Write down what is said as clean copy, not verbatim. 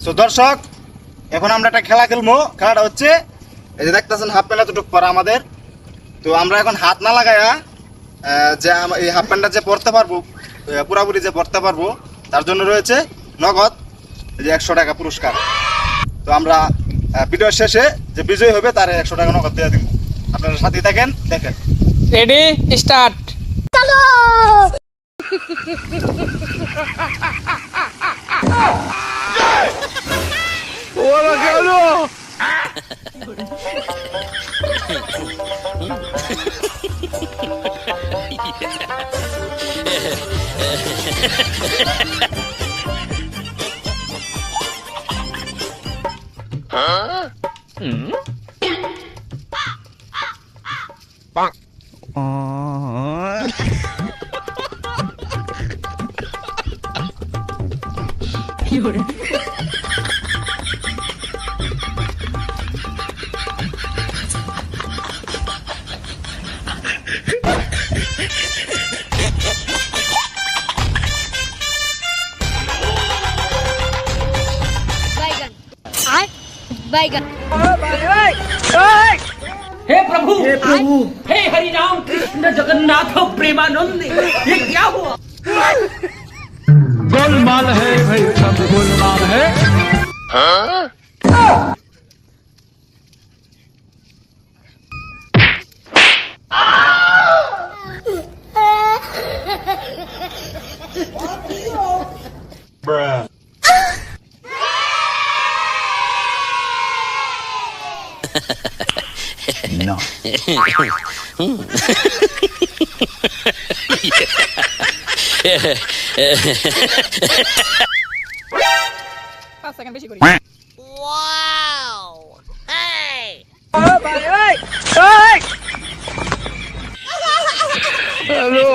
তো দর্শক, এখন আমরা একটা খেলা খেলবো। খেলাটা হচ্ছে এই যে দেখতেছেন হাফ প্যান্ট এতটুকু পরা আমাদের। তো আমরা এখন হাত না লাগায়া যে এই হাফ প্যান্টটা যে পরতে পারবো, পুরাপুরি যে পরতে পারবো, তার জন্য রয়েছে নগদ এই যে 100 টাকা পুরস্কার। তো আমরা ভিডিও শেষে যে বিজয়ী হবে তার 100 টাকা নগদ দিয়ে দিব। আপনারা সাথে থাকেন, দেখেন। Ready start. ওরা গেল। बैगन हे प्रभु हे हरि राम कृष्ण जगन्नाथ प्रेमानंद, ये क्या हुआ? गोलमाल है भाई, सब गोलमाल है। No. 5 সেকেন্ড বেশি করি। वाओ हे हेलो